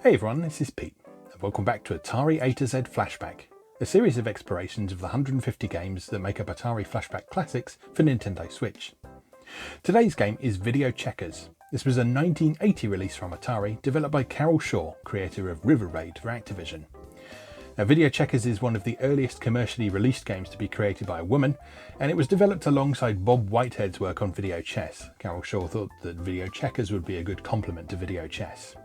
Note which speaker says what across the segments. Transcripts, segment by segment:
Speaker 1: Hey everyone, this is Pete, and welcome back to Atari A to Z Flashback, a series of explorations of the 150 games that make up Atari Flashback Classics for Nintendo Switch. Today's game is Video Checkers. This was a 1980 release from Atari, developed by Carol Shaw, creator of River Raid for Activision. Now, Video Checkers is one of the earliest commercially released games to be created by a woman, and it was developed alongside Bob Whitehead's work on video chess. Carol Shaw thought that Video Checkers would be a good complement to video chess.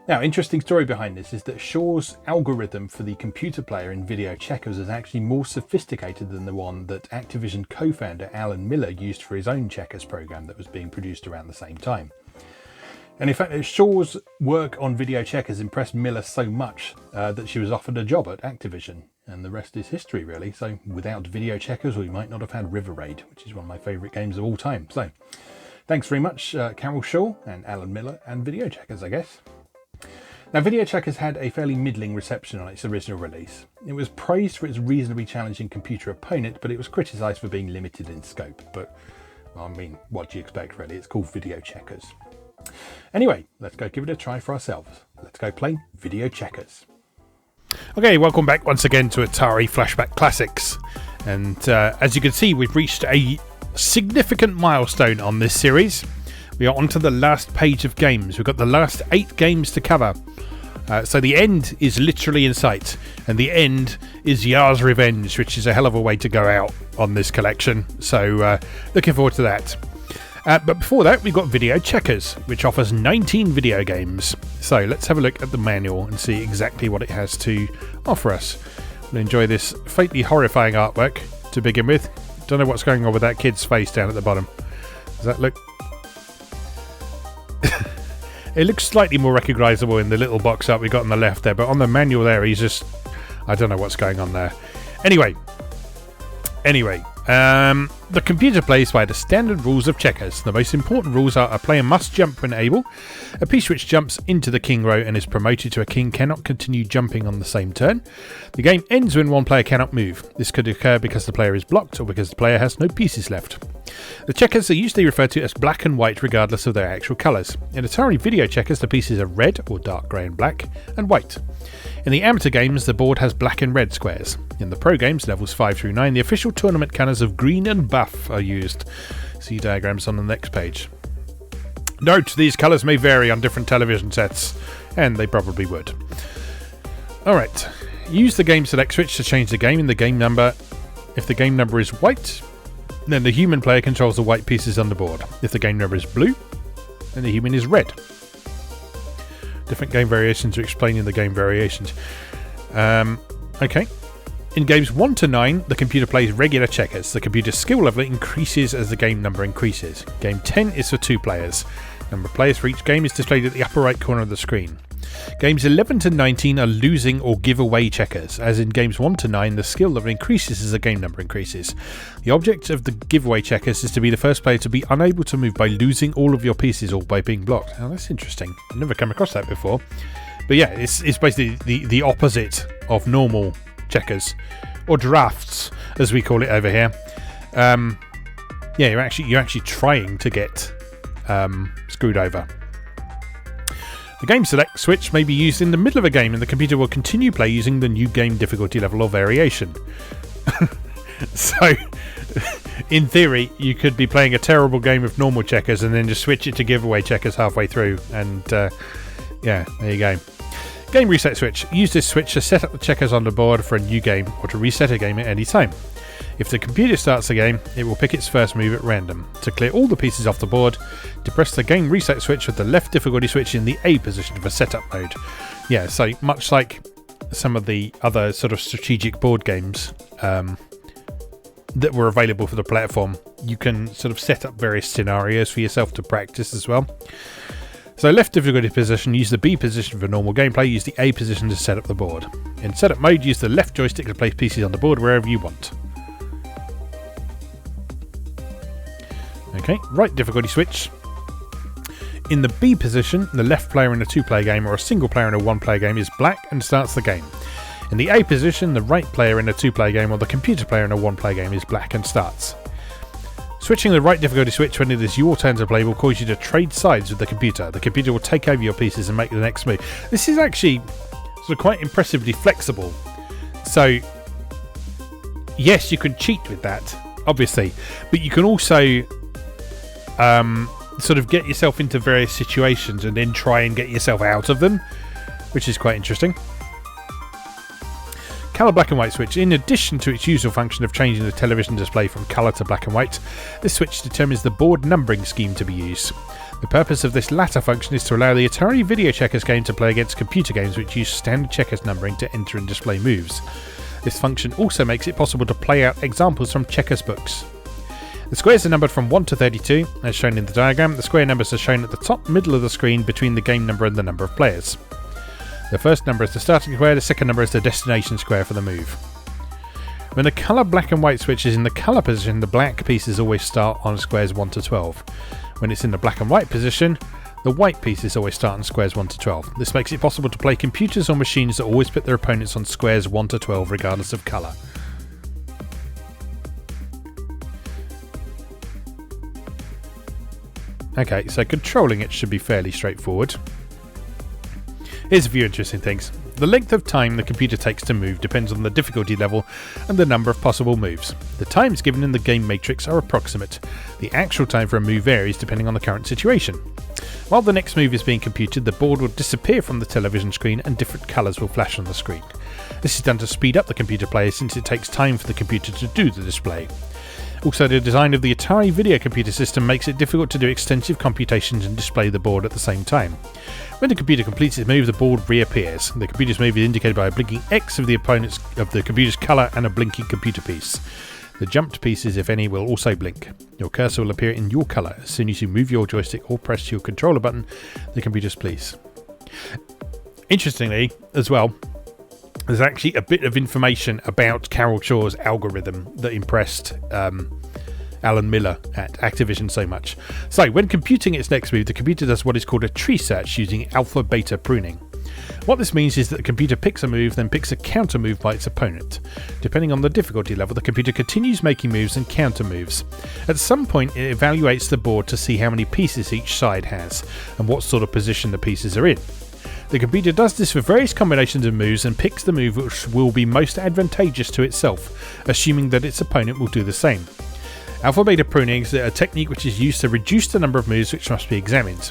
Speaker 1: Now, interesting story behind this is that Shaw's algorithm for the computer player in Video Checkers is actually more sophisticated than the one that Activision co-founder Alan Miller used for his own checkers program that was being produced around the same time. And in fact, Shaw's work on Video Checkers impressed Miller so much that she was offered a job at Activision, and the rest is history really. So without Video Checkers, we might not have had River Raid, which is one of my favourite games of all time. So thanks very much, Carol Shaw and Alan Miller and Video Checkers, I guess. Now, Video Checkers had a fairly middling reception on its original release. It was praised for its reasonably challenging computer opponent, but it was criticised for being limited in scope. But, I mean, what do you expect really? It's called Video Checkers. Anyway, let's go give it a try for ourselves. Let's go play Video Checkers.
Speaker 2: Okay, welcome back once again to Atari Flashback Classics. And as you can see, we've reached a significant milestone on this series. We are on to the last page of games. We've got the last 8 games to cover. So the end is literally in sight. And the end is Yar's Revenge, which is a hell of a way to go out on this collection. So looking forward to that. But before that, we've got Video Checkers, which offers 19 video games. So let's have a look at the manual and see exactly what it has to offer us. We'll enjoy this faintly horrifying artwork to begin with. Don't know what's going on with that kid's face down at the bottom. Does that look... It looks slightly more recognisable in the little box art we got on the left there, but on the manual there, he's just... I don't know what's going on there. Anyway, the computer plays by the standard rules of checkers. The most important rules are: a player must jump when able. A piece which jumps into the king row and is promoted to a king cannot continue jumping on the same turn. The game ends when one player cannot move. This could occur because the player is blocked or because the player has no pieces left. The checkers are usually referred to as black and white regardless of their actual colours. In Atari Video Checkers, the pieces are red or dark grey and black, and white. In the amateur games, the board has black and red squares. In the pro games, levels 5 through 9, the official tournament colours of green and buff are used. See diagrams on the next page. Note, these colours may vary on different television sets, and they probably would. Alright, use the game select switch to change the game in the game number. If the game number is white, then the human player controls the white pieces on the board. If the game number is blue, then the human is red. Different game variations are explaining the game variations. Okay. In games 1 to 9, the computer plays regular checkers. The computer's skill level increases as the game number increases. Game 10 is for 2 players. Number of players for each game is displayed at the upper right corner of the screen. Games 11 to 19 are losing or giveaway checkers. As in games 1 to 9, the skill level increases as the game number increases. The object of the giveaway checkers is to be the first player to be unable to move by losing all of your pieces or by being blocked. Now that's interesting. I've never come across that before. But yeah, it's basically the opposite of normal checkers, or drafts as we call it over here. Yeah, you're actually trying to get screwed over. The game select switch may be used in the middle of a game, and the computer will continue play using the new game difficulty level or variation. So, in theory, you could be playing a terrible game of normal checkers and then just switch it to giveaway checkers halfway through, and yeah, there you go. Game reset switch. Use this switch to set up the checkers on the board for a new game or to reset a game at any time. If the computer starts the game, it will pick its first move at random. To clear all the pieces off the board, depress the game reset switch with the left difficulty switch in the A position for setup mode. Yeah, so much like some of the other sort of strategic board games that were available for the platform, you can sort of set up various scenarios for yourself to practice as well. So left difficulty position, use the B position for normal gameplay, use the A position to set up the board. In setup mode, use the left joystick to place pieces on the board wherever you want. Okay, right difficulty switch. In the B position, the left player in a 2-player game or a single player in a 1-player game is black and starts the game. In the A position, the right player in a 2-player game or the computer player in a 1-player game is black and starts. Switching the right difficulty switch when it is your turn to play will cause you to trade sides with the computer. The computer will take over your pieces and make the next move. This is actually sort of quite impressively flexible. So, yes, you can cheat with that, obviously, but you can also sort of get yourself into various situations and then try and get yourself out of them, which is quite interesting. Colour black and white switch. In addition to its usual function of changing the television display from colour to black and white, this switch determines the board numbering scheme to be used. The purpose of this latter function is to allow the Atari Video Checkers game to play against computer games which use standard checkers numbering to enter and display moves. This function also makes it possible to play out examples from checkers books. The squares are numbered from 1 to 32, as shown in the diagram. The square numbers are shown at the top middle of the screen between the game number and the number of players. The first number is the starting square, the second number is the destination square for the move. When the colour black and white switch is in the colour position, the black pieces always start on squares 1 to 12. When it's in the black and white position, the white pieces always start on squares 1 to 12. This makes it possible to play computers or machines that always put their opponents on squares 1 to 12 regardless of colour. Okay, so controlling it should be fairly straightforward. Here's a few interesting things. The length of time the computer takes to move depends on the difficulty level and the number of possible moves. The times given in the game matrix are approximate. The actual time for a move varies depending on the current situation. While the next move is being computed, the board will disappear from the television screen and different colours will flash on the screen. This is done to speed up the computer play since it takes time for the computer to do the display. Also, the design of the Atari video computer system makes it difficult to do extensive computations and display the board at the same time. When the computer completes its move, the board reappears. The computer's move is indicated by a blinking X of the computer's colour and a blinking computer piece. The jumped pieces, if any, will also blink. Your cursor will appear in your colour as soon as you move your joystick or press your controller button, the computer's piece. Interestingly, as well, there's actually a bit of information about Carol Shaw's algorithm that impressed Alan Miller at Activision so much. So, when computing its next move, the computer does what is called a tree search using alpha-beta pruning. What this means is that the computer picks a move, then picks a counter move by its opponent. Depending on the difficulty level, the computer continues making moves and counter moves. At some point, it evaluates the board to see how many pieces each side has, and what sort of position the pieces are in. The computer does this for various combinations of moves and picks the move which will be most advantageous to itself, assuming that its opponent will do the same. Alpha-beta pruning is a technique which is used to reduce the number of moves which must be examined.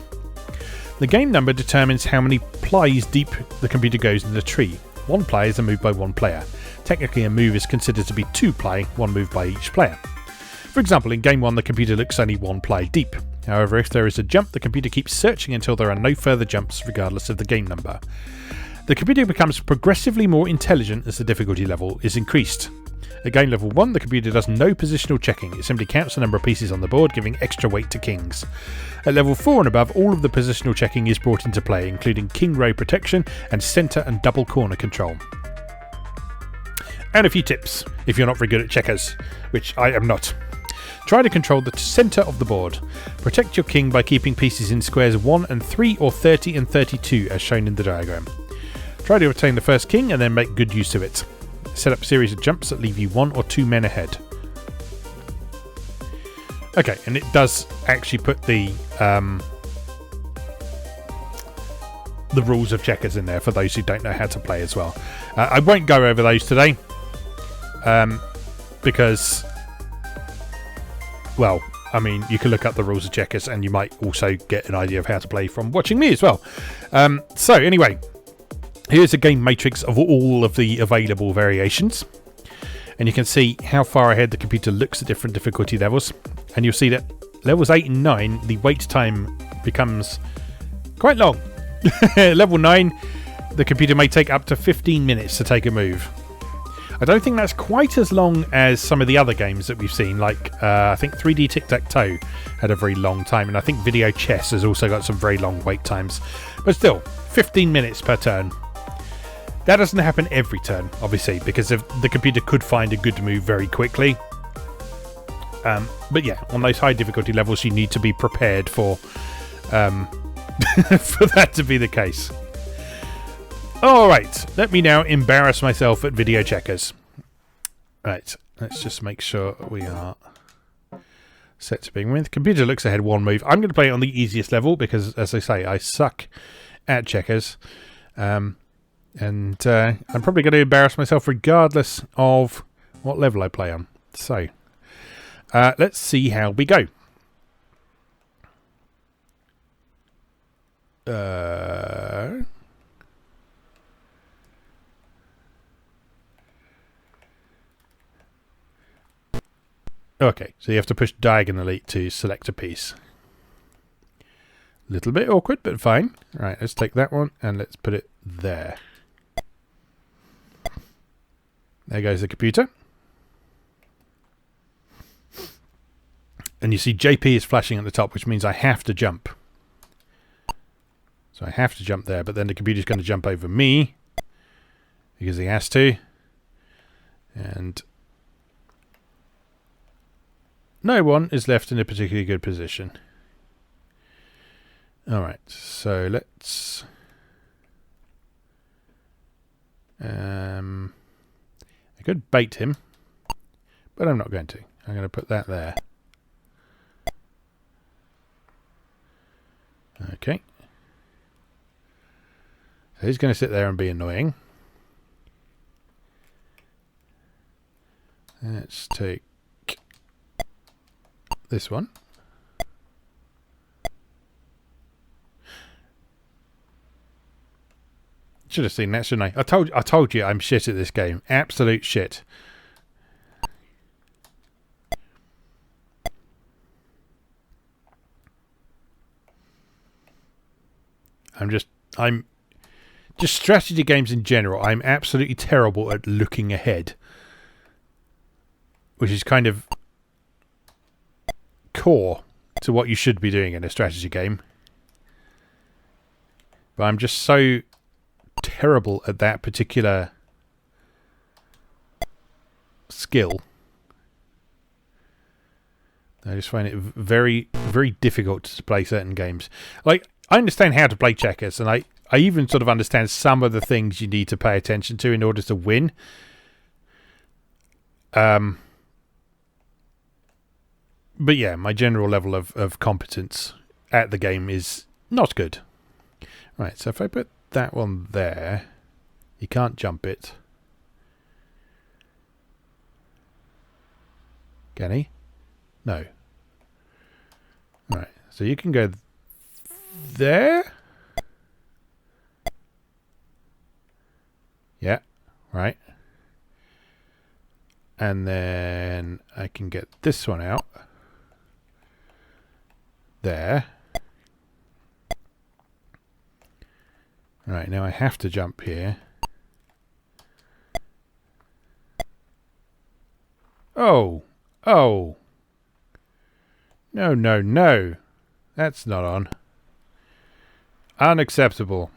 Speaker 2: The game number determines how many plies deep the computer goes in the tree. 1 ply is a move by 1 player. Technically, a move is considered to be 2 ply, 1 move by each player. For example, in Game 1 the computer looks only 1 ply deep. However, if there is a jump, the computer keeps searching until there are no further jumps regardless of the game number. The computer becomes progressively more intelligent as the difficulty level is increased. At game level 1, the computer does no positional checking, it simply counts the number of pieces on the board, giving extra weight to kings. At level 4 and above, all of the positional checking is brought into play, including king row protection and centre and double corner control. And a few tips, if you're not very good at checkers, which I am not. Try to control the centre of the board. Protect your king by keeping pieces in squares 1 and 3 or 30 and 32 as shown in the diagram. Try to retain the first king and then make good use of it. Set up a series of jumps that leave you 1 or 2 men ahead. Okay, and it does actually put the rules of checkers in there for those who don't know how to play as well. I won't go over those today because, well, I mean, you can look up the rules of checkers and you might also get an idea of how to play from watching me as well. So anyway, here's a game matrix of all of the available variations. And you can see how far ahead the computer looks at different difficulty levels. And you'll see that levels 8 and 9, the wait time becomes quite long. Level 9, the computer may take up to 15 minutes to take a move. I don't think that's quite as long as some of the other games that we've seen, like I think 3D Tic-Tac-Toe had a very long time, and I think Video Chess has also got some very long wait times. But still, 15 minutes per turn. That doesn't happen every turn, obviously, because the computer could find a good move very quickly. But yeah, on those high difficulty levels, you need to be prepared for for that to be the case. Alright, let me now embarrass myself at video checkers. Right, let's just make sure we are set to begin with. Computer looks ahead one move. I'm going to play it on the easiest level because, as I say, I suck at checkers. And I'm probably going to embarrass myself regardless of what level I play on. So, let's see how we go. Okay, so you have to push diagonally to select a piece. Little bit awkward, but fine. Right, let's take that one and let's put it there. There goes the computer. And you see JP is flashing at the top, which means I have to jump. So I have to jump there, but then the computer's going to jump over me because he has to. And no one is left in a particularly good position. Alright, so let's... I could bait him, but I'm not going to. I'm going to put that there. Okay. So he's going to sit there and be annoying. Let's take this one. Should have seen that, shouldn't I? I told you I'm shit at this game. Absolute shit. I'm just strategy games in general. I'm absolutely terrible at looking ahead, which is kind of core to what you should be doing in a strategy game. But I'm just so terrible at that particular skill. I just find it very, very difficult to play certain games. Like, I understand how to play checkers, and I even sort of understand some of the things you need to pay attention to in order to win. But yeah, my general level of competence at the game is not good. Right, so if I put that one there, you can't jump it. Can he? No. Right, so you can go there. Yeah, right. And then I can get this one out. There. Right, now I have to jump here. Oh! Oh! No, no, no! That's not on. Unacceptable.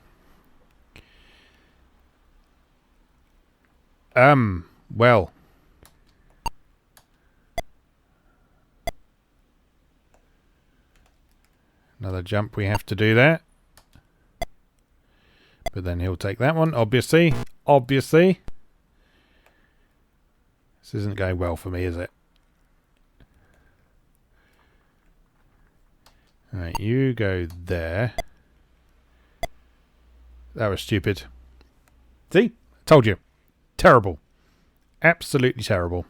Speaker 2: Well. Another jump we have to do there. But then he'll take that one, obviously. Obviously. This isn't going well for me, is it? Alright, you go there. That was stupid. See? Told you. Terrible. Absolutely terrible.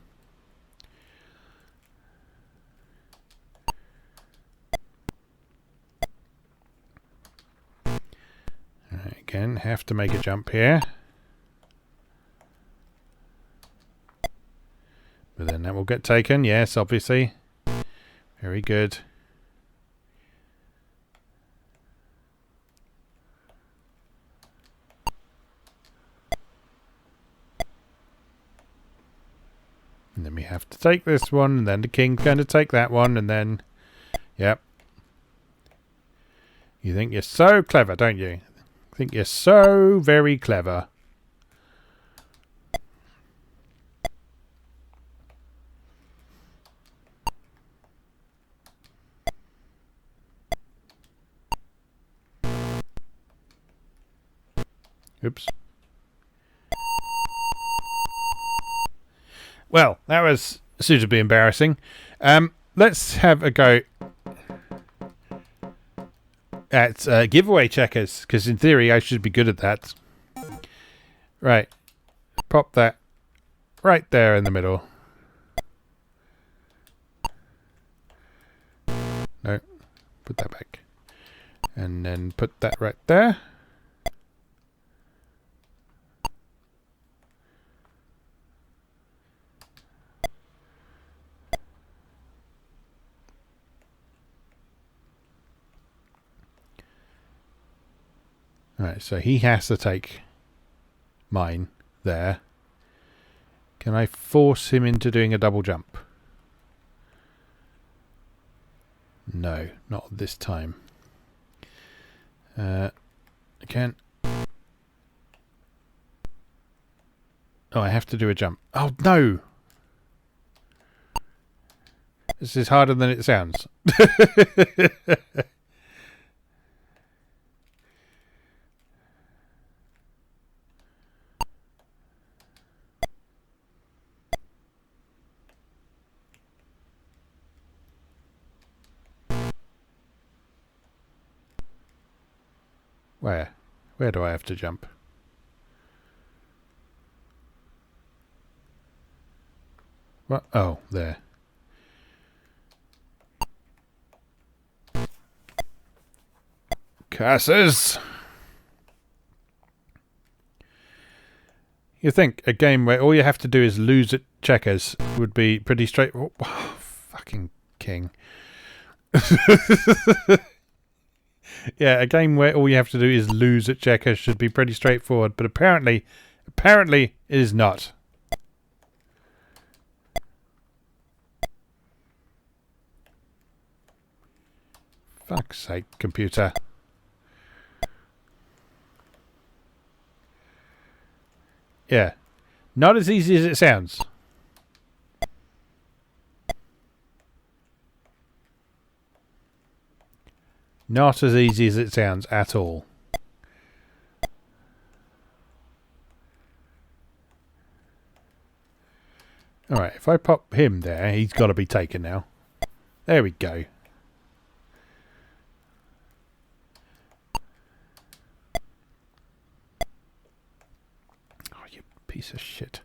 Speaker 2: Alright, again, have to make a jump here. But then that will get taken. Yes, obviously. Very good. And then we have to take this one, and then the king's going to take that one, and then... Yep. You think you're so clever, don't you? You think you're so very clever. Oops. Well, that was suitably embarrassing. let's have a go at giveaway checkers, because in theory I should be good at that. Right. Pop that right there in the middle. No. Put that back. And then put that right there. Right, so he has to take mine there. Can I force him into doing a double jump? No, not this time. I can. Oh, I have to do a jump. Oh, no! This is harder than it sounds. Where? Where do I have to jump? What? Oh, there. Curses! You think a game where all you have to do is lose at checkers would be pretty straight... Oh, fucking king. Yeah, a game where all you have to do is lose at checkers should be pretty straightforward, but apparently it is not. Fuck's sake, computer. Yeah, not as easy as it sounds. Not as easy as it sounds at all. Alright, if I pop him there, he's got to be taken now. There we go. Oh, you piece of shit.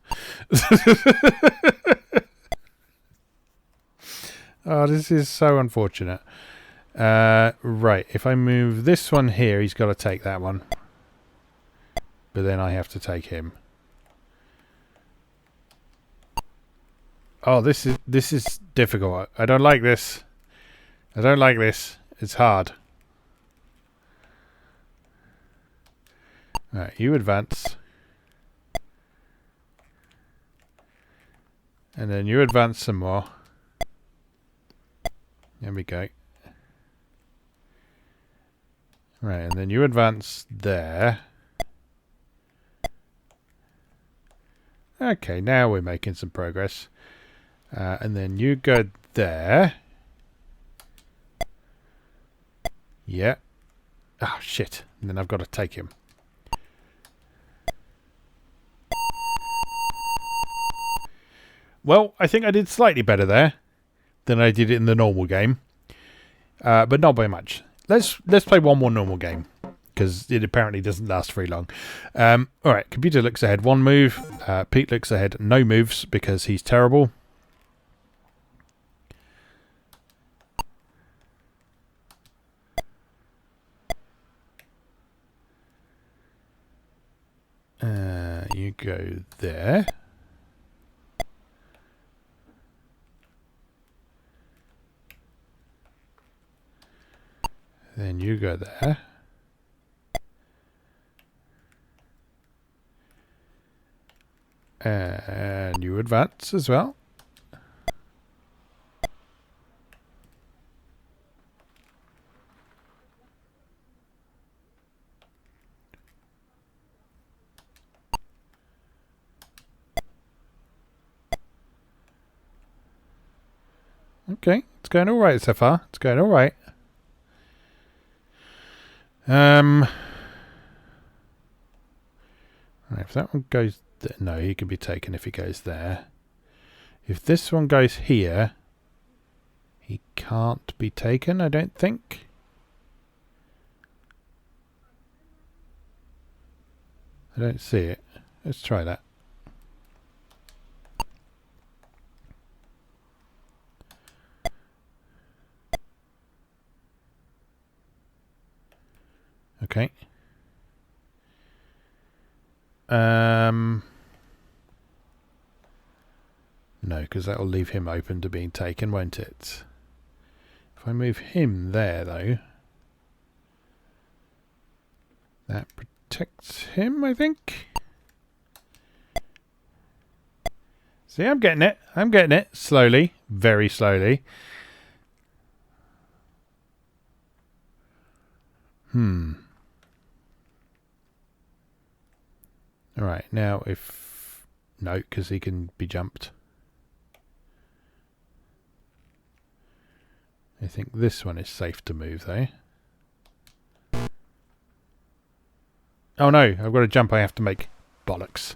Speaker 2: Oh, this is so unfortunate. Right, if I move this one here, he's got to take that one. But then I have to take him. Oh, this is difficult. I don't like this. I don't like this. It's hard. Right, you advance. And then you advance some more. There we go. Right, and then you advance there. Okay, now we're making some progress. And then you go there. Yeah. Oh, shit. And then I've got to take him. Well, I think I did slightly better there than I did in the normal game. But not by much. Let's play one more normal game, because it apparently doesn't last very long. Alright, computer looks ahead 1 move. Pete looks ahead no moves because he's terrible. You go there. Then you go there. And you advance as well. Okay, it's going all right so far. It's going all right. Right, if that one goes there, no, he can be taken if he goes there. If this one goes here, can't be taken, I don't think. I don't see it. Let's try that. Okay. No, because that'll leave him open to being taken, won't it? If I move him there, though, that protects him, I think. See, I'm getting it. I'm getting it. Slowly. Very slowly. Alright, now if... No, because he can be jumped. I think this one is safe to move, though. Oh no, I've got a jump I have to make. Bollocks.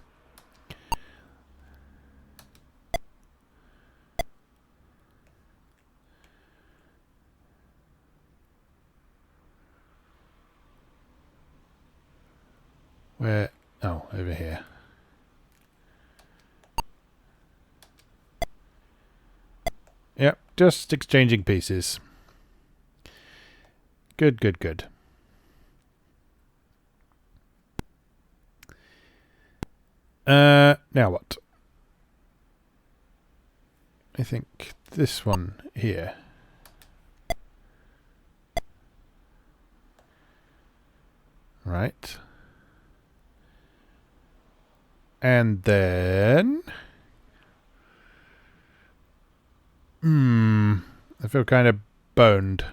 Speaker 2: Where? Oh, over here. Yep, just exchanging pieces. Good, good, good. Now what? I think this one here. Right. And then... I feel kind of boned.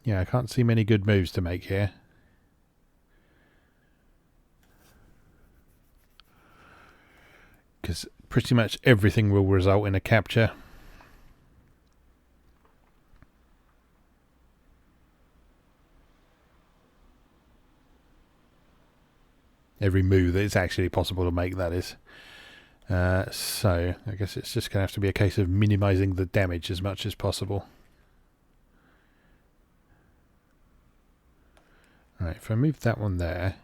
Speaker 2: Yeah, I can't see many good moves to make here. Because pretty much everything will result in a capture. Every move that it's actually possible to make, that is. So, I guess it's just going to have to be a case of minimizing the damage as much as possible. Right, if I move that one there,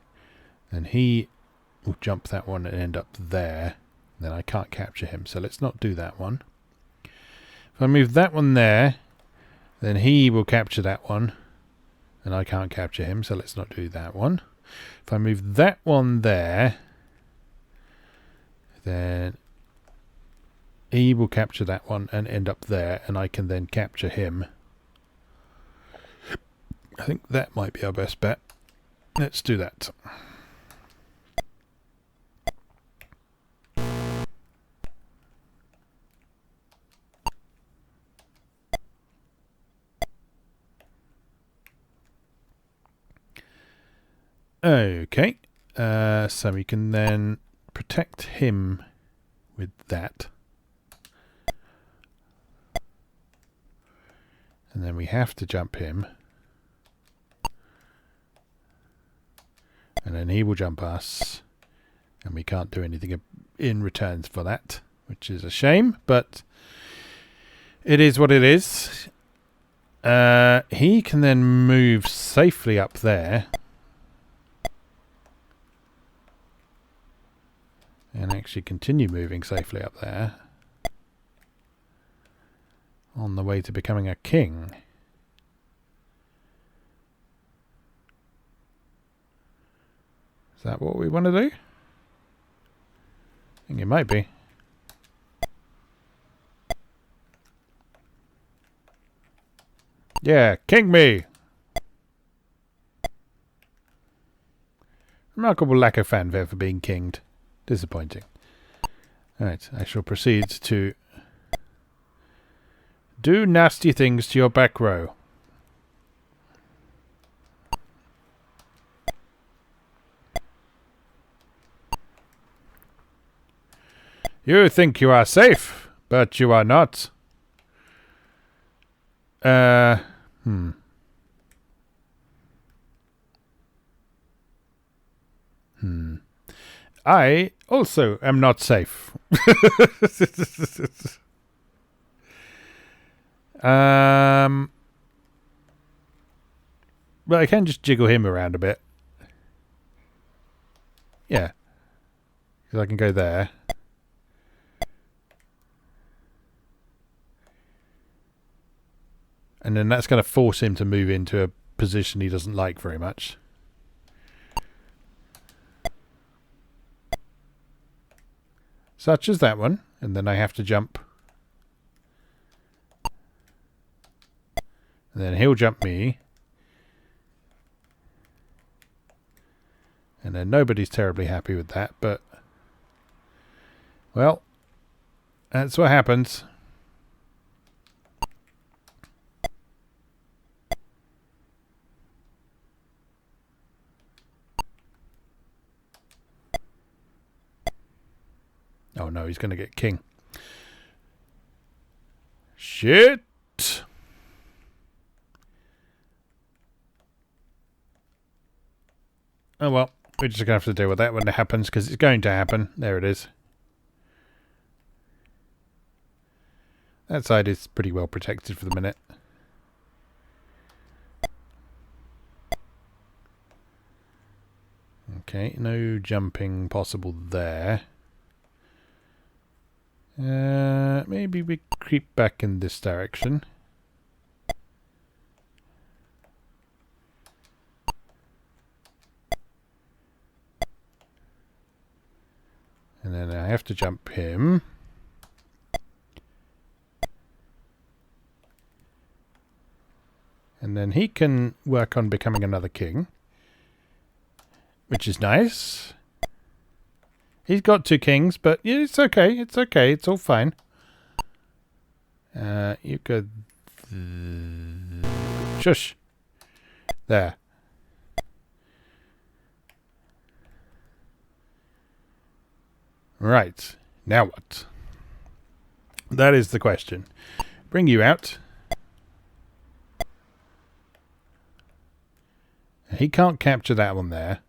Speaker 2: then he will jump that one and end up there. Then I can't capture him, so let's not do that one. If I move that one there, then he will capture that one, and I can't capture him, so let's not do that one. If I move that one there, then he will capture that one and end up there, and I can then capture him. I think that might be our best bet. Let's do that. Okay, so we can then protect him with that. And then we have to jump him. And then he will jump us. And we can't do anything in return for that, which is a shame, but it is what it is. He can then move safely up there. And actually continue moving safely up there. On the way to becoming a king. Is that what we want to do? I think it might be. Yeah, king me! Remarkable lack of fanfare for being kinged. Disappointing. Alright, I shall proceed to do nasty things to your back row. You think you are safe, but you are not. I also am not safe. But I can just jiggle him around a bit. Yeah. Because I can go there. And then that's going to force him to move into a position he doesn't like very much. Such as that one. And then I have to jump. And then he'll jump me. And then nobody's terribly happy with that, but... well, that's what happens. Oh no, he's going to get king. Shit! Oh well, we're just going to have to deal with that when it happens, because it's going to happen. There it is. That side is pretty well protected for the minute. Okay, no jumping possible there. Maybe we creep back in this direction. And then I have to jump him. And then he can work on becoming another king. Which is nice. He's got 2 kings, but yeah, it's okay. It's okay. It's all fine. You could... shush. There. Right. Now what? That is the question. Bring you out. He can't capture that one there.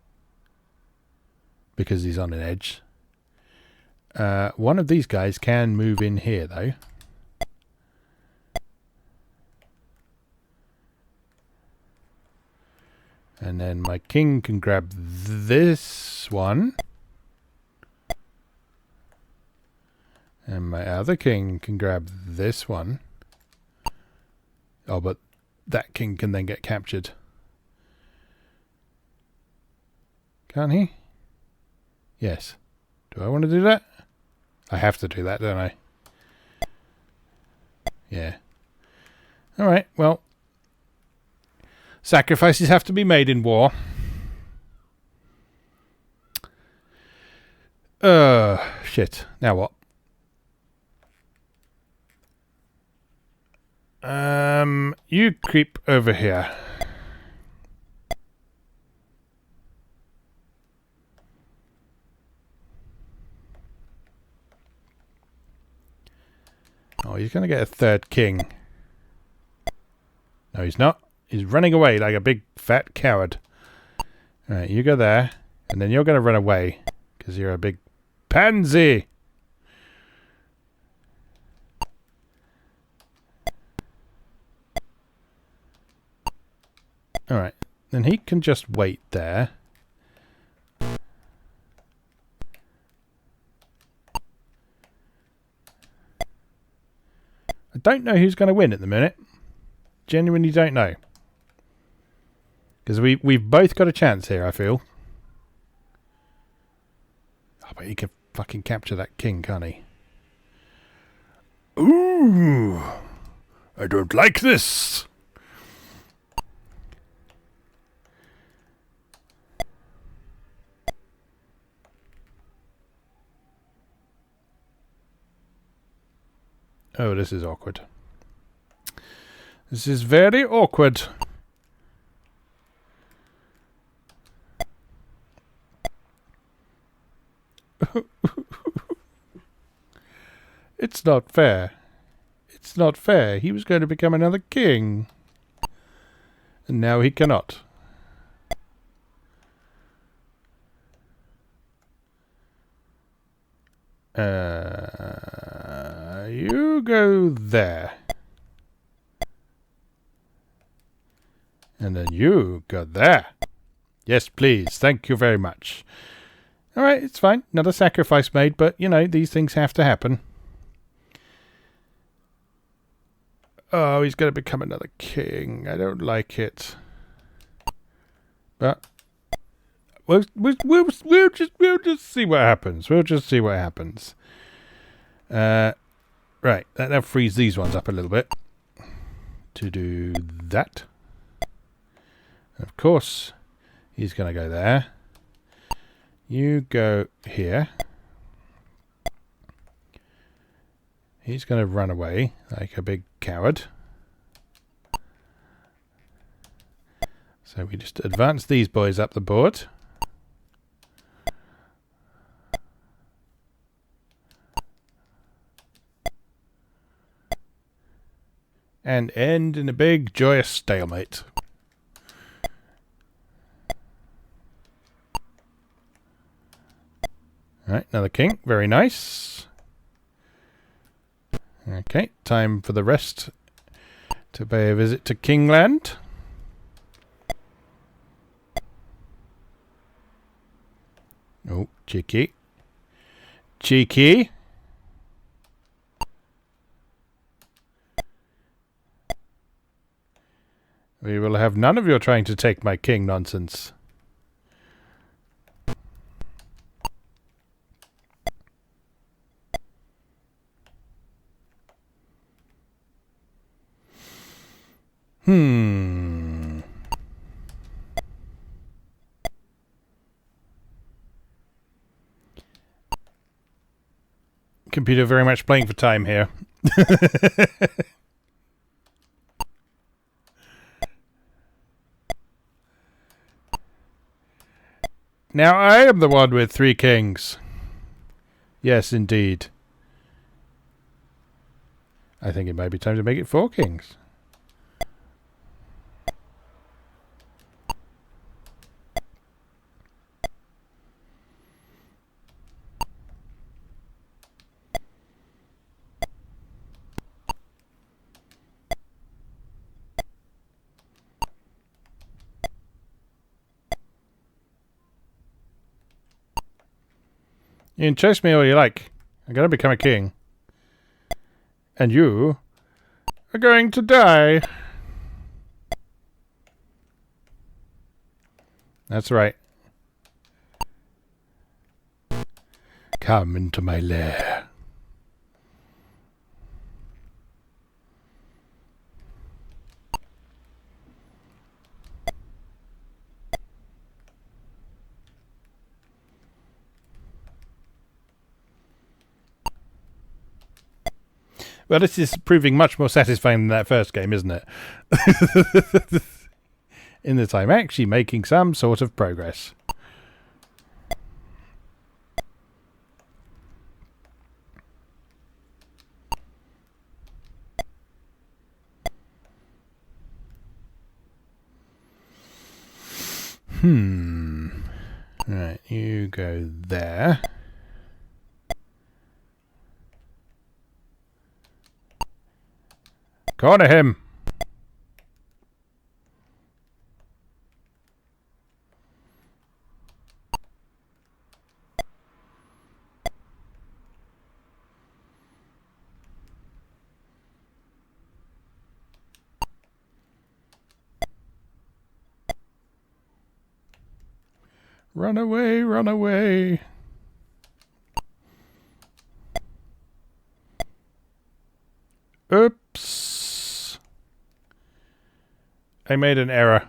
Speaker 2: Because he's on an edge. One of these guys can move in here, though. And then my king can grab this one. And my other king can grab this one. Oh, but that king can then get captured. Can't he? Yes. Do I want to do that? I have to do that, don't I? Yeah. Alright, well. Sacrifices have to be made in war. Shit. Now what? You creep over here. Oh, he's going to get a 3rd king. No, he's not. He's running away like a big fat coward. Alright, you go there. And then you're going to run away. Because you're a big pansy. Alright, then he can just wait there. I don't know who's going to win at the minute. Genuinely don't know. Because we've both got a chance here, I feel. Oh, but he can fucking capture that king, can't he? Ooh! I don't like this! Oh, this is awkward. This is very awkward. It's not fair. It's not fair. He was going to become another king. And now he cannot. You go there. And then you go there. Yes, please. Thank you very much. Alright, it's fine. Another sacrifice made, but, you know, these things have to happen. Oh, he's going to become another king. I don't like it. But we'll just see what happens. We'll just see what happens. Right, that now frees these ones up a little bit to do that. Of course, he's going to go there. You go here. He's going to run away like a big coward. So we just advance these boys up the board. And end in a big joyous stalemate. Alright, another king. Very nice. Okay, time for the rest to pay a visit to Kingland. Oh, cheeky. Cheeky. We will have none of your trying to take my king nonsense. Computer very much playing for time here. Now I am the one with 3 kings. Yes, indeed. I think it might be time to make it 4 kings. You can chase me all you like. I'm going to become a king. And you are going to die. That's right. Come into my lair. Well, this is proving much more satisfying than that first game, isn't it? In that I'm actually making some sort of progress. Right, you go there. Corner him. Run away, run away. Oops. I made an error.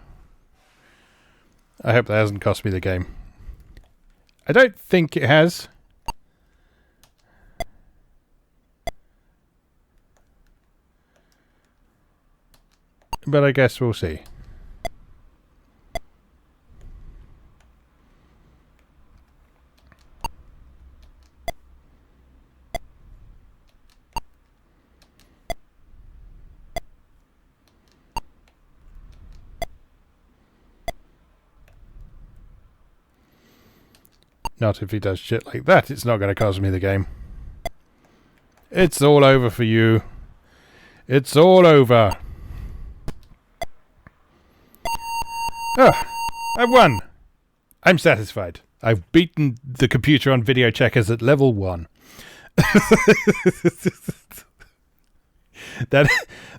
Speaker 2: I hope that hasn't cost me the game. I don't think it has. But I guess we'll see. Not if he does shit like that. It's not going to cost me the game. It's all over for you. It's all over. Ah, I've won. I'm satisfied. I've beaten the computer on video checkers at level 1. That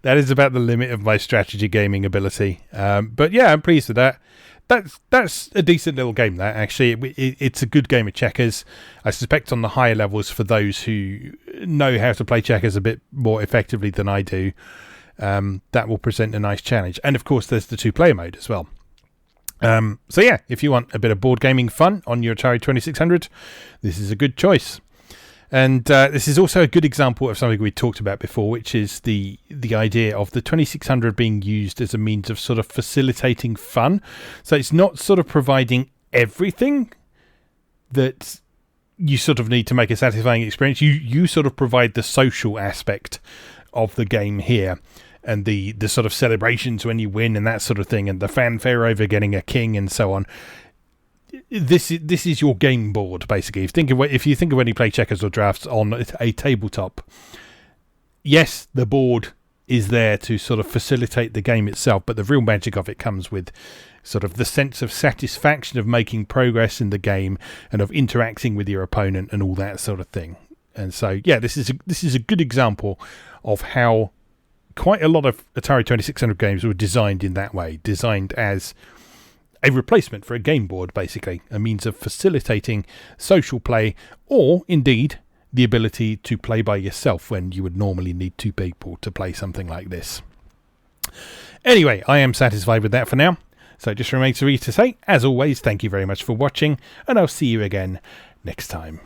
Speaker 2: is about the limit of my strategy gaming ability. But yeah, I'm pleased with that. That's a decent little game. That actually, it's a good game of checkers. I suspect on the higher levels, for those who know how to play checkers a bit more effectively than I do, that will present a nice challenge. And of course, there's the 2-player mode as well. So yeah, if you want a bit of board gaming fun on your Atari 2600, this is a good choice. And this is also a good example of something we talked about before, which is the idea of the 2600 being used as a means of sort of facilitating fun. So it's not sort of providing everything that you sort of need to make a satisfying experience. You sort of provide the social aspect of the game here, and the sort of celebrations when you win and that sort of thing, and the fanfare over getting a king and so on. This is your game board, basically. If you think of when you play checkers or drafts on a tabletop, yes, the board is there to sort of facilitate the game itself, but the real magic of it comes with sort of the sense of satisfaction of making progress in the game and of interacting with your opponent and all that sort of thing. And so, yeah, this is a good example of how quite a lot of Atari 2600 games were designed in that way, designed as a replacement for a game board, basically, a means of facilitating social play, or indeed the ability to play by yourself when you would normally need 2 people to play something like this. Anyway, I am satisfied with that for now, so it just remains for me to say, as always, thank you very much for watching, and I'll see you again next time.